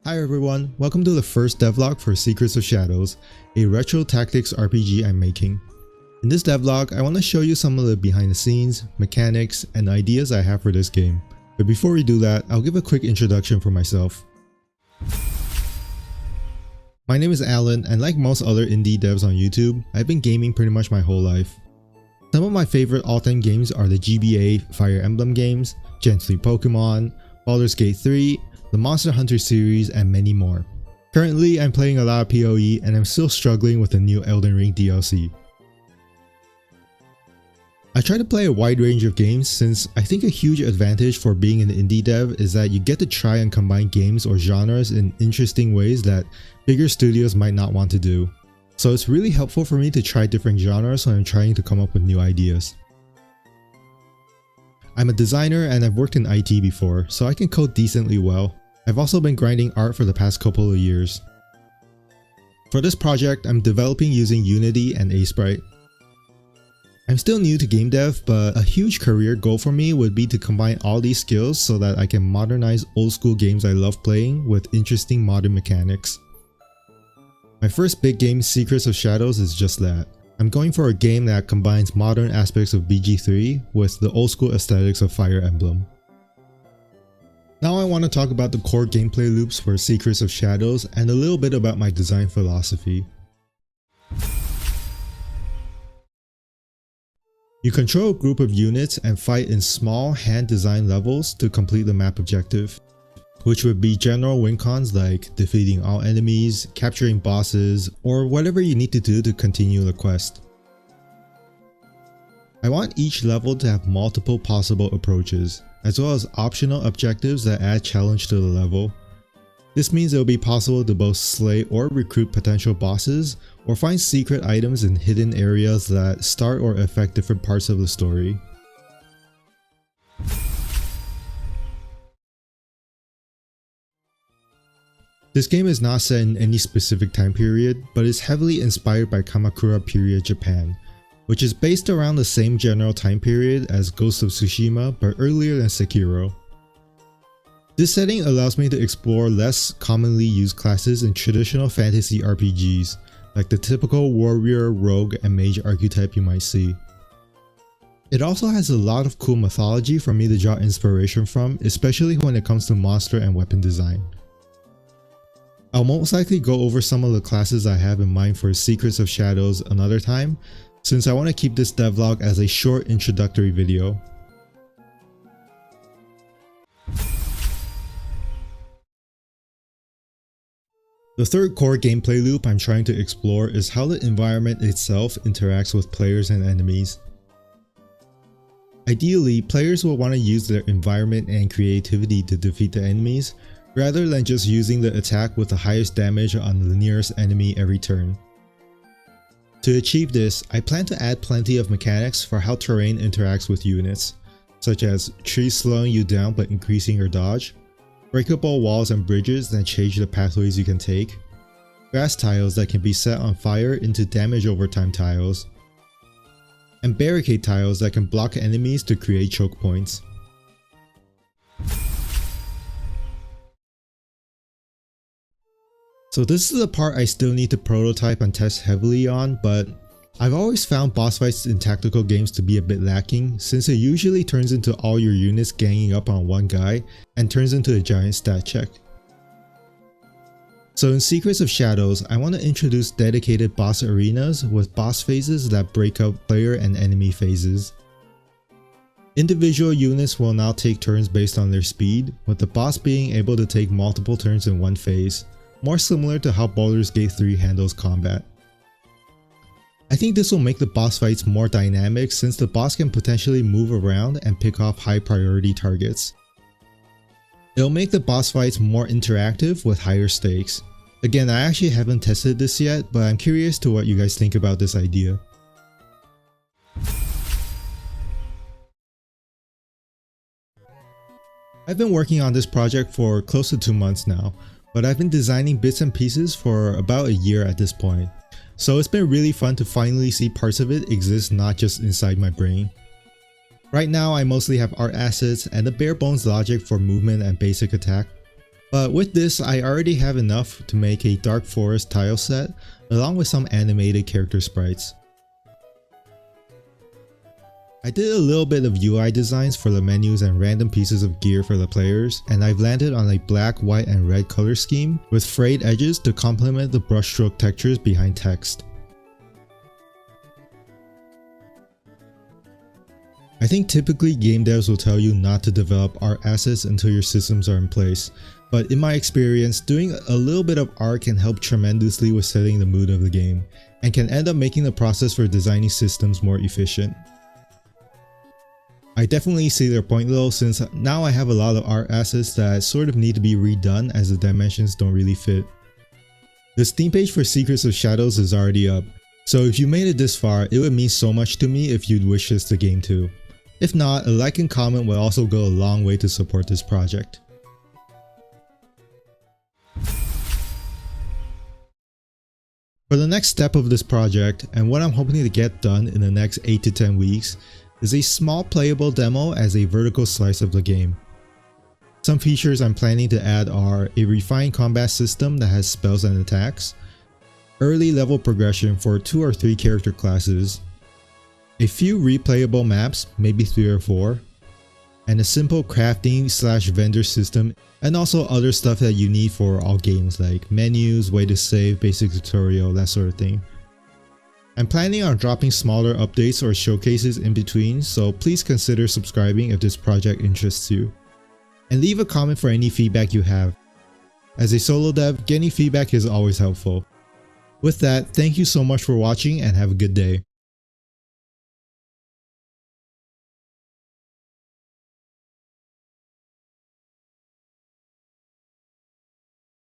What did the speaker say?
Hi everyone, welcome to the first devlog for Secrets of Shadows, a retro tactics RPG I'm making. In this devlog, I want to show you some of the behind the scenes, mechanics, and ideas I have for this game. But before we do that, I'll give a quick introduction for myself. My name is Alan, and like most other indie devs on YouTube, I've been gaming pretty much my whole life. Some of my favorite all-time games are the GBA Fire Emblem games, Gen 3 Pokemon, Baldur's Gate 3, the Monster Hunter series, and many more. Currently, I'm playing a lot of PoE and I'm still struggling with the new Elden Ring DLC. I try to play a wide range of games since I think a huge advantage for being an indie dev is that you get to try and combine games or genres in interesting ways that bigger studios might not want to do. So it's really helpful for me to try different genres when I'm trying to come up with new ideas. I'm a designer and I've worked in IT before, so I can code decently well. I've also been grinding art for the past couple of years. For this project, I'm developing using Unity and Sprite. I'm still new to game dev, but a huge career goal for me would be to combine all these skills so that I can modernize old school games I love playing with interesting modern mechanics. My first big game, Secrets of Shadows, is just that. I'm going for a game that combines modern aspects of BG3 with the old school aesthetics of Fire Emblem. Now I want to talk about the core gameplay loops for Secrets of Shadows and a little bit about my design philosophy. You control a group of units and fight in small hand-designed levels to complete the map objective, which would be general win cons like defeating all enemies, capturing bosses, or whatever you need to do to continue the quest. I want each level to have multiple possible approaches, as well as optional objectives that add challenge to the level. This means it will be possible to both slay or recruit potential bosses, or find secret items in hidden areas that start or affect different parts of the story. This game is not set in any specific time period, but is heavily inspired by Kamakura period Japan, which is based around the same general time period as Ghost of Tsushima but earlier than Sekiro. This setting allows me to explore less commonly used classes in traditional fantasy RPGs, like the typical warrior, rogue, and mage archetype you might see. It also has a lot of cool mythology for me to draw inspiration from, especially when it comes to monster and weapon design. I'll most likely go over some of the classes I have in mind for Secrets of Shadows another time, since I want to keep this devlog as a short introductory video. The third core gameplay loop I'm trying to explore is how the environment itself interacts with players and enemies. Ideally, players will want to use their environment and creativity to defeat the enemies, rather than just using the attack with the highest damage on the nearest enemy every turn. To achieve this, I plan to add plenty of mechanics for how terrain interacts with units, such as trees slowing you down but increasing your dodge, breakable walls and bridges that change the pathways you can take, grass tiles that can be set on fire into damage over time tiles, and barricade tiles that can block enemies to create choke points. So this is the part I still need to prototype and test heavily on, but I've always found boss fights in tactical games to be a bit lacking, since it usually turns into all your units ganging up on one guy and turns into a giant stat check. So in Secrets of Shadows, I want to introduce dedicated boss arenas with boss phases that break up player and enemy phases. Individual units will now take turns based on their speed, with the boss being able to take multiple turns in one phase, more similar to how Baldur's Gate 3 handles combat. I think this will make the boss fights more dynamic since the boss can potentially move around and pick off high priority targets. It'll make the boss fights more interactive with higher stakes. Again, I actually haven't tested this yet, but I'm curious to what you guys think about this idea. I've been working on this project for close to 2 months now, but I've been designing bits and pieces for about a year at this point, so it's been really fun to finally see parts of it exist not just inside my brain. Right now I mostly have art assets and the bare bones logic for movement and basic attack. But with this, I already have enough to make a dark forest tile set along with some animated character sprites. I did a little bit of UI designs for the menus and random pieces of gear for the players, and I've landed on a black, white, and red color scheme with frayed edges to complement the brushstroke textures behind text. I think typically game devs will tell you not to develop art assets until your systems are in place, but in my experience, doing a little bit of art can help tremendously with setting the mood of the game, and can end up making the process for designing systems more efficient. I definitely see their point though, since now I have a lot of art assets that sort of need to be redone as the dimensions don't really fit. The Steam page for Secrets of Shadows is already up, so if you made it this far, it would mean so much to me if you'd wishlist the game too. If not, a like and comment will also go a long way to support this project. For the next step of this project, and what I'm hoping to get done in the next 8 to 10 weeks, is a small playable demo as a vertical slice of the game. Some features I'm planning to add are a refined combat system that has spells and attacks, early level progression for 2 or 3 character classes, a few replayable maps, maybe 3 or 4, and a simple crafting / vendor system, and also other stuff that you need for all games like menus, way to save, basic tutorial, that sort of thing. I'm planning on dropping smaller updates or showcases in between, so please consider subscribing if this project interests you. And leave a comment for any feedback you have. As a solo dev, getting feedback is always helpful. With that, thank you so much for watching and have a good day.